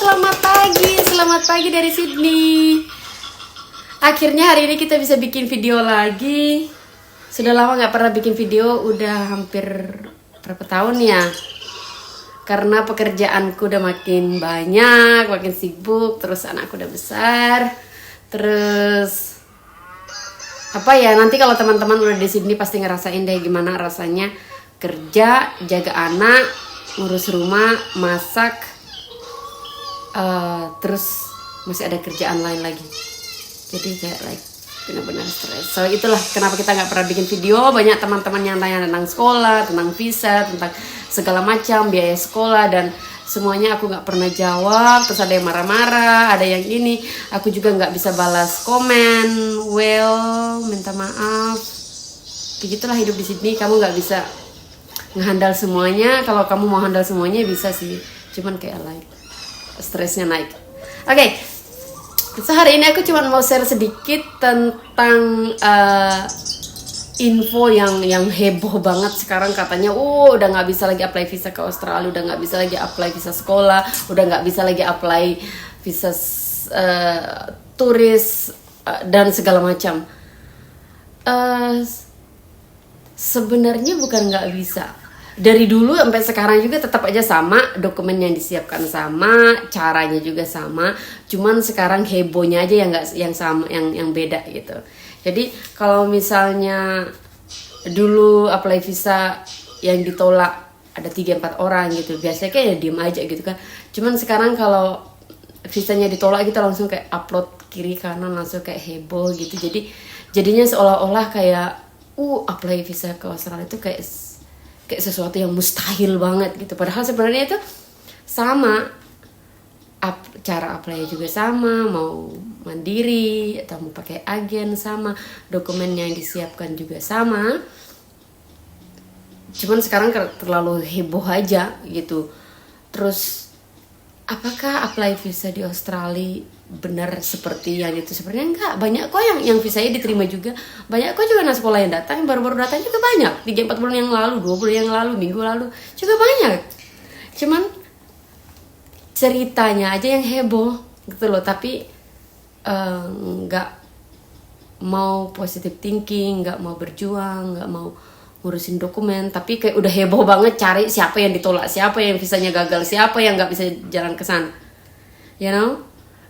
selamat pagi dari Sydney. Akhirnya hari ini kita bisa bikin video lagi. Sudah lama nggak pernah bikin video, udah hampir berapa tahun ya. Karena pekerjaanku udah makin banyak, makin sibuk, terus anakku udah besar. Terus apa ya, nanti kalau teman-teman udah di Sydney pasti ngerasain deh gimana rasanya kerja, jaga anak, ngurus rumah, masak, terus masih ada kerjaan lain lagi. Jadi kayak benar-benar stres. So itulah kenapa kita nggak pernah bikin video. Banyak teman-teman yang tanya tentang sekolah, tentang visa, tentang segala macam biaya sekolah, dan semuanya aku nggak pernah jawab. Terus ada yang marah-marah, ada yang ini. Aku juga nggak bisa balas komen. Well, minta maaf. Begitulah hidup di Sydney. Kamu nggak bisa ngehandle semuanya. Kalau kamu mau handle semuanya bisa sih. Cuman kayak stresnya naik. Oke. So hari ini aku cuma mau share sedikit tentang info yang heboh banget sekarang. Katanya udah nggak bisa lagi apply visa ke Australia, udah nggak bisa lagi apply visa sekolah, udah nggak bisa lagi apply visa turis dan segala macam. Sebenarnya bukan nggak bisa. Dari dulu sampai sekarang juga tetap aja sama, dokumen yang disiapkan sama, caranya juga sama, cuman sekarang hebohnya aja yang sama, yang beda gitu. Jadi kalau misalnya dulu apply visa yang ditolak ada 3-4 orang gitu, biasanya kayak ya diem aja gitu kan. Cuman sekarang kalau visanya ditolak kita langsung kayak upload kiri kanan, langsung kayak heboh gitu. Jadinya seolah-olah kayak apply visa ke Australia itu kayak sesuatu yang mustahil banget gitu. Padahal sebenarnya itu sama, cara apply juga sama, mau mandiri atau mau pakai agen sama, dokumen yang disiapkan juga sama. Cuman sekarang terlalu heboh aja gitu. Terus apakah apply visa di Australia benar seperti yang itu? Sebenarnya enggak. Banyak kok yang visanya diterima juga. Banyak kok juga anak sekolah yang datang, baru-baru datang juga banyak. 3-4 bulan yang lalu, 2 bulan yang lalu, minggu lalu juga banyak. Cuman ceritanya aja yang heboh gitu loh. Tapi enggak mau positive thinking, enggak mau berjuang, enggak mau ngurusin dokumen. Tapi kayak udah heboh banget cari siapa yang ditolak, siapa yang visanya gagal, siapa yang enggak bisa jalan ke sana. You know?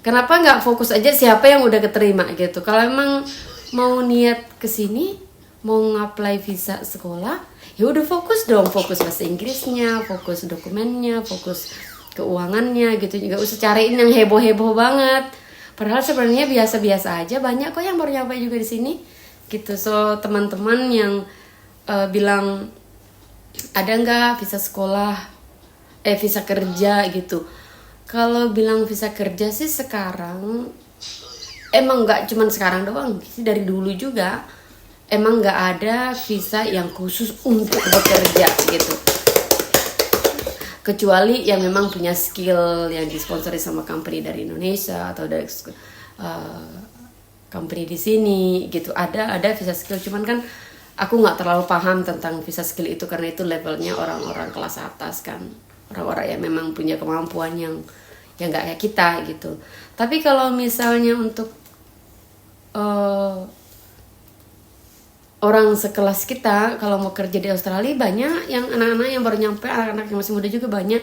Kenapa nggak fokus aja siapa yang udah keterima gitu? Kalau emang mau niat kesini, mau ngapply visa sekolah, ya udah fokus dong, fokus bahasa Inggrisnya, fokus dokumennya, fokus keuangannya gitu. Nggak usah cariin yang heboh-heboh banget. Padahal sebenarnya biasa-biasa aja. Banyak kok yang baru nyampe juga di sini gitu. So teman-teman yang bilang ada nggak visa sekolah, visa kerja gitu. Kalau bilang visa kerja sih sekarang emang nggak cuman sekarang doang sih, dari dulu juga emang nggak ada visa yang khusus untuk bekerja gitu, kecuali yang memang punya skill yang disponsori sama company dari Indonesia atau dari company di sini gitu. Ada visa skill, cuman kan aku nggak terlalu paham tentang visa skill itu karena itu levelnya orang-orang kelas atas kan, orang-orang yang memang punya kemampuan yang nggak kayak kita gitu. Tapi kalau misalnya untuk orang sekelas kita, kalau mau kerja di Australia banyak yang anak-anak yang baru nyampe, anak-anak yang masih muda juga banyak,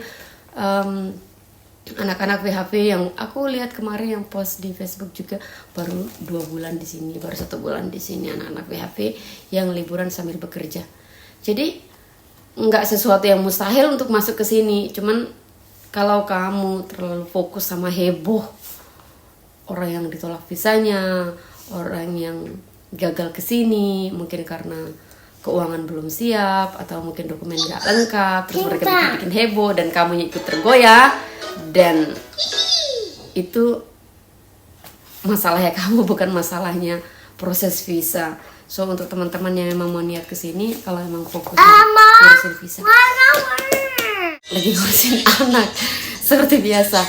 anak-anak WHV yang aku lihat kemarin yang post di Facebook juga baru 2 bulan di sini, baru 1 bulan di sini, anak-anak WHV yang liburan sambil bekerja. Jadi nggak sesuatu yang mustahil untuk masuk ke sini, cuman kalau kamu terlalu fokus sama heboh orang yang ditolak visanya, orang yang gagal kesini mungkin karena keuangan belum siap atau mungkin dokumen gak lengkap, terus mereka bikin heboh dan kamu ikut tergoyah, dan itu masalahnya kamu, bukan masalahnya proses visa. So untuk teman-teman yang memang mau niat kesini, kalau emang fokus ngurusin visa, lagi ngurusin anak seperti biasa.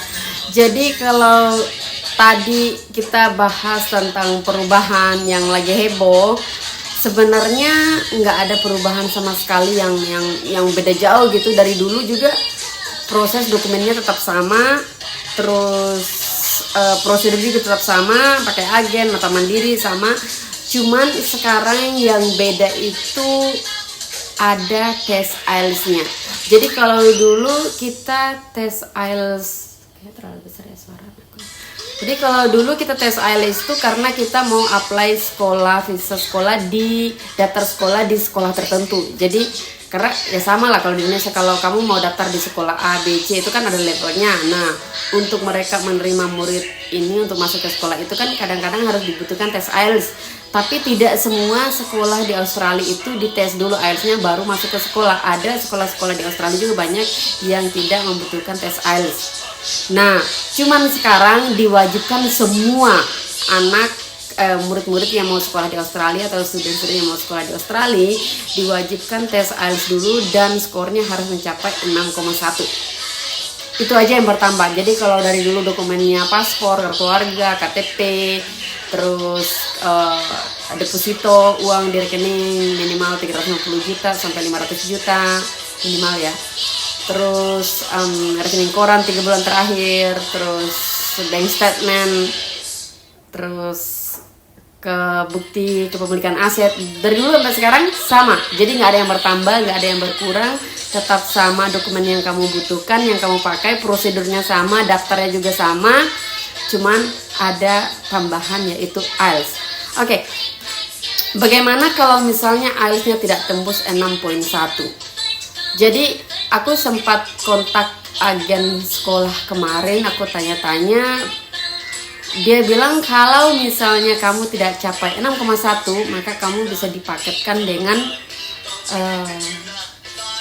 Jadi kalau tadi kita bahas tentang perubahan yang lagi heboh, sebenarnya nggak ada perubahan sama sekali yang beda jauh gitu. Dari dulu juga proses dokumennya tetap sama, terus prosedur juga tetap sama, pakai agen, nota mandiri sama. Cuman sekarang yang beda itu ada tes IELTS-nya. Jadi kalau dulu kita tes IELTS, kayak terlalu besar ya suara aku. Jadi kalau dulu kita tes IELTS itu karena kita mau apply sekolah, visa sekolah di daftar sekolah di sekolah tertentu. Jadi karena ya sama lah kalau di Indonesia, kalau kamu mau daftar di sekolah A, B, C itu kan ada levelnya. Nah, untuk mereka menerima murid ini untuk masuk ke sekolah itu kan kadang-kadang harus dibutuhkan tes IELTS. Tapi tidak semua sekolah di Australia itu dites dulu IELTS-nya baru masuk ke sekolah. Ada sekolah-sekolah di Australia juga banyak yang tidak membutuhkan tes IELTS. Nah, cuman sekarang diwajibkan semua anak murid-murid yang mau sekolah di Australia atau student-student yang mau sekolah di Australia diwajibkan tes IELTS dulu dan skornya harus mencapai 6,1. Itu aja yang bertambah. Jadi kalau dari dulu dokumennya paspor, kartu keluarga, KTP, terus deposito uang di rekening minimal 350 juta sampai 500 juta minimal ya. Terus rekening koran 3 bulan terakhir, terus bank statement, terus ke bukti kepemilikan aset dari dulu sampai sekarang sama. Jadi nggak ada yang bertambah, nggak ada yang berkurang, tetap sama dokumen yang kamu butuhkan, yang kamu pakai, prosedurnya sama, daftarnya juga sama, cuman ada tambahan yaitu IELTS. Oke. Bagaimana kalau misalnya IELTS-nya tidak tembus 6.1? Jadi aku sempat kontak agen sekolah kemarin, aku tanya-tanya, dia bilang kalau misalnya kamu tidak capai 6,1 maka kamu bisa dipaketkan dengan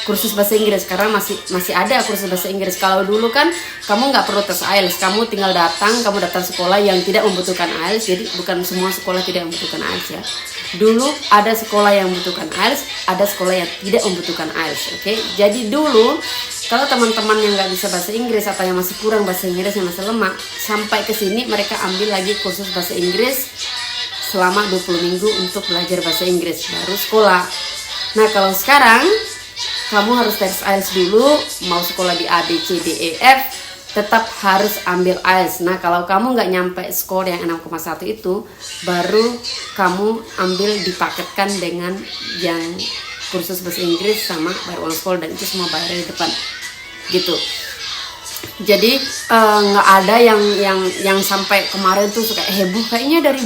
kursus bahasa Inggris, karena masih ada kursus bahasa Inggris. Kalau dulu kan kamu nggak perlu tes IELTS, kamu tinggal datang, kamu datang sekolah yang tidak membutuhkan IELTS. Jadi bukan semua sekolah tidak membutuhkan IELTS ya. Dulu ada sekolah yang membutuhkan IELTS, ada sekolah yang tidak membutuhkan IELTS. Oke, jadi dulu kalau teman-teman yang nggak bisa bahasa Inggris atau yang masih kurang bahasa Inggris, yang masih lemah, sampai ke sini mereka ambil lagi kursus bahasa Inggris selama 20 minggu untuk belajar bahasa Inggris baru sekolah. Nah, kalau sekarang kamu harus tes IELTS dulu, mau sekolah di A, B, C, D, E, F, tetap harus ambil IELTS. Nah, kalau kamu nggak nyampe skor yang 6,1 itu, baru kamu ambil dipaketkan dengan yang kursus bahasa Inggris sama bayar uang sekolah, dan itu semua bayar di depan, gitu. Jadi nggak ada yang sampai kemarin tuh suka heboh, kayaknya dari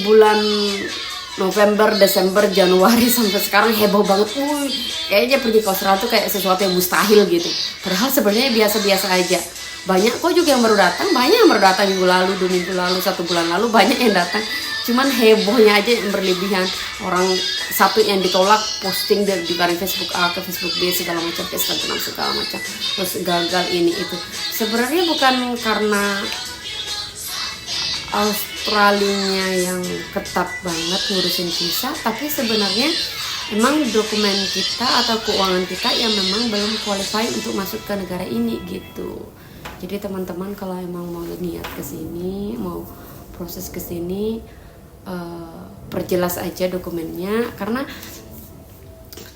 bulan November, Desember, Januari sampai sekarang heboh banget. Kayaknya pergi ke Australia tuh kayak sesuatu yang mustahil gitu. Padahal sebenarnya biasa-biasa aja. Banyak kok juga yang baru datang, minggu lalu, 2 minggu lalu, 1 bulan lalu, banyak yang datang. Cuman hebohnya aja yang berlebihan. Orang satu yang ditolak posting di Facebook A ke Facebook B segala macam, ke Instagram segala macam. Terus gagal ini itu. Sebenarnya bukan karena Australinya yang ketat banget ngurusin visa, tapi sebenarnya emang dokumen kita atau keuangan kita yang memang belum qualify untuk masuk ke negara ini gitu. Jadi teman-teman kalau emang mau niat ke sini, mau proses ke sini, perjelas aja dokumennya, karena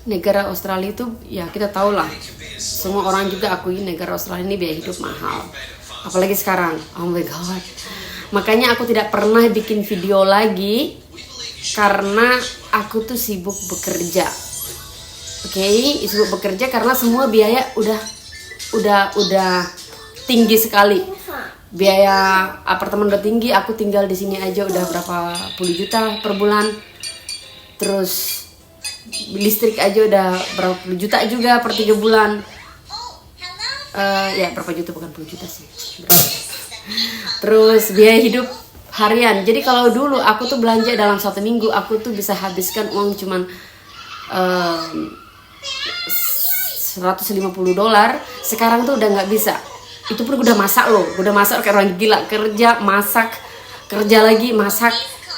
negara Australia itu ya kita tahu lah, semua orang juga akui negara Australia ini biaya hidup mahal, apalagi sekarang. Oh my god. Makanya aku tidak pernah bikin video lagi karena aku tuh sibuk bekerja. Oke, sibuk bekerja karena semua biaya udah tinggi sekali. Biaya apartemen udah tinggi, aku tinggal di sini aja udah berapa puluh juta per bulan. Terus listrik aja udah berapa puluh juta juga per 3 bulan. Ya berapa juta, bukan puluh juta sih. Terus biaya hidup harian. Jadi kalau dulu aku tuh belanja dalam 1 minggu, aku tuh bisa habiskan uang cuman $150. Sekarang tuh udah nggak bisa. Itu pun udah masak loh, udah masak kayak orang gila, kerja, masak, kerja lagi, masak,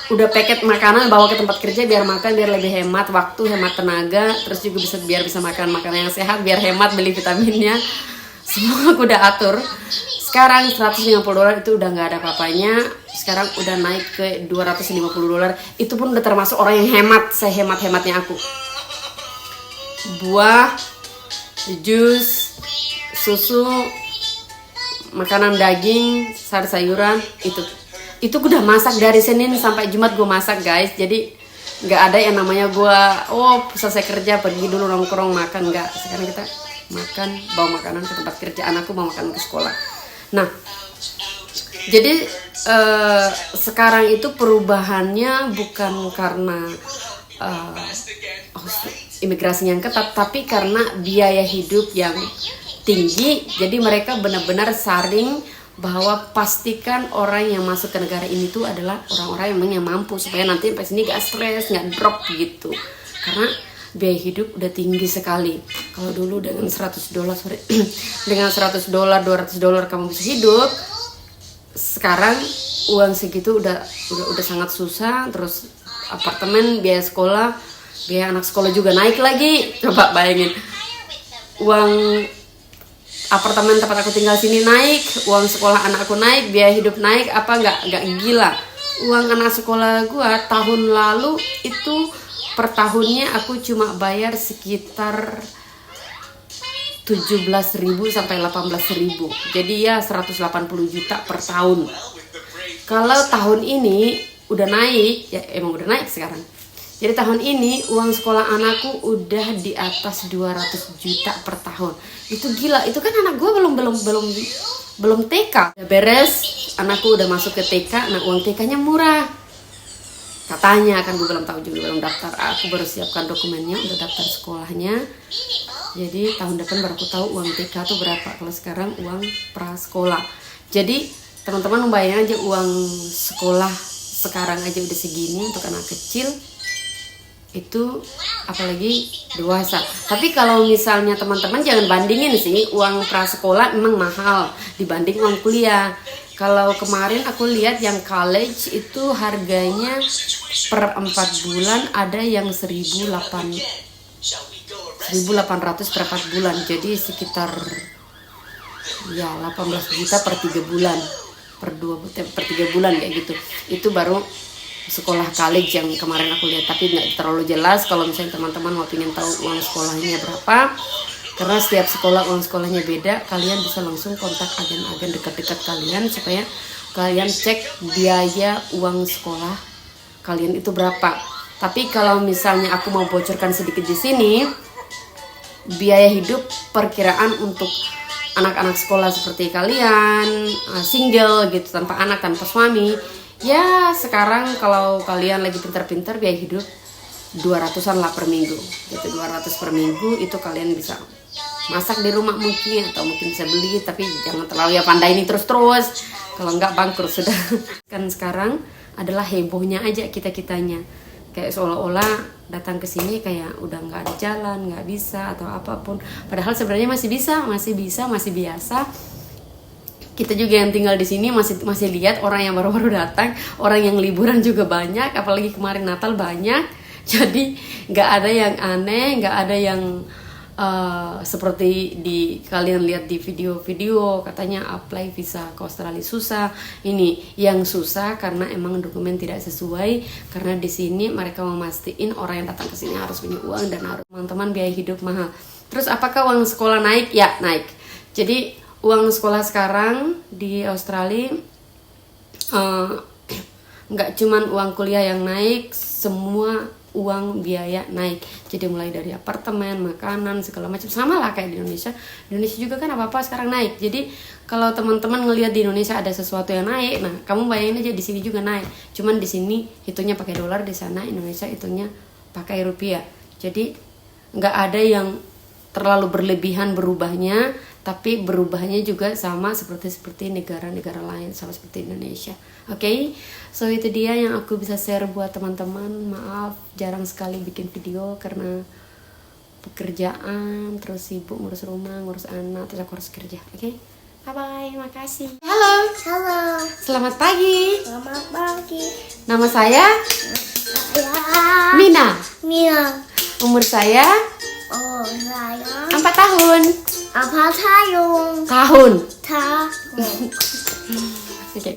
udah paket makanan bawa ke tempat kerja biar makan, biar lebih hemat waktu, hemat tenaga, terus juga biar bisa makan makanan yang sehat, biar hemat beli vitaminnya. Semua aku udah atur. Sekarang $150 itu udah nggak ada apa-apanya. Sekarang udah naik ke $250. Itu pun udah termasuk orang yang hemat, sehemat-hematnya aku. Buah, jus, susu, makanan daging, sayur-sayuran, itu gue udah masak dari Senin sampai Jumat gue masak guys. Jadi nggak ada yang namanya gue selesai kerja pergi dulu nongkrong makan, nggak. Sekarang kita makan, bawa makanan ke tempat kerja, anakku bawa makanan ke sekolah. Nah, jadi sekarang itu perubahannya bukan karena imigrasinya yang ketat, tapi karena biaya hidup yang tinggi. Jadi mereka benar-benar saring bahwa pastikan orang yang masuk ke negara ini tuh adalah orang-orang yang mampu, supaya nanti sampai sini gak stres, gak drop gitu. Karena biaya hidup udah tinggi sekali. Kalau dulu dengan $100 dengan $100, $200 kamu bisa hidup. Sekarang uang segitu udah sangat susah. Terus apartemen, biaya sekolah, biaya anak sekolah juga naik lagi. Coba bayangin, uang apartemen tempat aku tinggal sini naik, uang sekolah anakku naik, biaya hidup naik, apa nggak gila. Uang anak sekolah gua tahun lalu itu per tahunnya aku cuma bayar sekitar 17.000 sampai 18.000. Jadi ya 180 juta per tahun. Kalau tahun ini udah naik, ya emang udah naik sekarang. Jadi tahun ini uang sekolah anakku udah di atas 200 juta per tahun. Itu gila. Itu kan anak gue belum TK. Udah beres, anakku udah masuk ke TK. Nah, uang TK-nya murah. Katanya, kan gue belum tahu juga, belum daftar. Aku baru siapkan dokumennya, udah daftar sekolahnya. Jadi tahun depan baru aku tahu uang TK tuh berapa. Kalau sekarang uang prasekolah. Jadi teman-teman membayangkan aja uang sekolah sekarang aja udah segini untuk anak kecil. Itu apalagi dewasa. Tapi kalau misalnya teman-teman jangan bandingin sih, uang prasekolah emang mahal dibanding uang kuliah. Kalau kemarin aku lihat yang college itu harganya per 4 bulan ada yang 1.800 per 4 bulan. Jadi sekitar ya 18 juta per 3 bulan. Per 3 bulan kayak gitu. Itu baru sekolah college yang kemarin aku lihat, tapi nggak terlalu jelas. Kalau misalnya teman-teman mau pengen tahu uang sekolahnya berapa, karena setiap sekolah uang sekolahnya beda, kalian bisa langsung kontak agen-agen dekat-dekat kalian supaya kalian cek biaya uang sekolah kalian itu berapa. Tapi kalau misalnya aku mau bocorkan sedikit di sini, biaya hidup perkiraan untuk anak-anak sekolah seperti kalian, single gitu, tanpa anak, tanpa suami, ya sekarang kalau kalian lagi pintar-pintar biaya hidup 200-an lah per minggu gitu. 200 per minggu itu kalian bisa masak di rumah mungkin, atau mungkin bisa beli, tapi jangan terlalu ya pandai ini terus kalau enggak bangkrut sudah. Kan sekarang adalah hebohnya aja kita-kitanya, kayak seolah-olah datang ke sini kayak udah nggak ada jalan, nggak bisa atau apapun, padahal sebenarnya masih biasa. Kita juga yang tinggal di sini masih lihat orang yang baru-baru datang, orang yang liburan juga banyak, apalagi kemarin Natal banyak. Jadi nggak ada yang aneh, nggak ada yang seperti kalian lihat di video-video katanya apply visa ke Australia susah. Ini yang susah karena emang dokumen tidak sesuai. Karena di sini mereka memastikan orang yang datang ke sini harus punya uang dan harus, teman-teman, biaya hidup mahal. Terus apakah uang sekolah naik? Ya naik. Jadi uang sekolah sekarang di Australia nggak cuman uang kuliah yang naik, semua uang biaya naik. Jadi mulai dari apartemen, makanan, segala macam, sama lah kayak di Indonesia. Indonesia juga kan apa-apa sekarang naik. Jadi kalau teman-teman ngelihat di Indonesia ada sesuatu yang naik, nah kamu bayangin aja di sini juga naik. Cuman di sini hitungnya pakai dolar, di sana Indonesia hitungnya pakai rupiah. Jadi nggak ada yang terlalu berlebihan berubahnya, tapi berubahnya juga sama seperti negara-negara lain, sama seperti Indonesia. Oke, so itu dia yang aku bisa share buat teman-teman. Maaf jarang sekali bikin video karena pekerjaan, terus sibuk ngurus rumah, ngurus anak, terus aku harus kerja. Oke, bye bye, makasih. Halo, selamat pagi. Nama saya Mina. Umur saya 4 tahun. Tahun. Oke.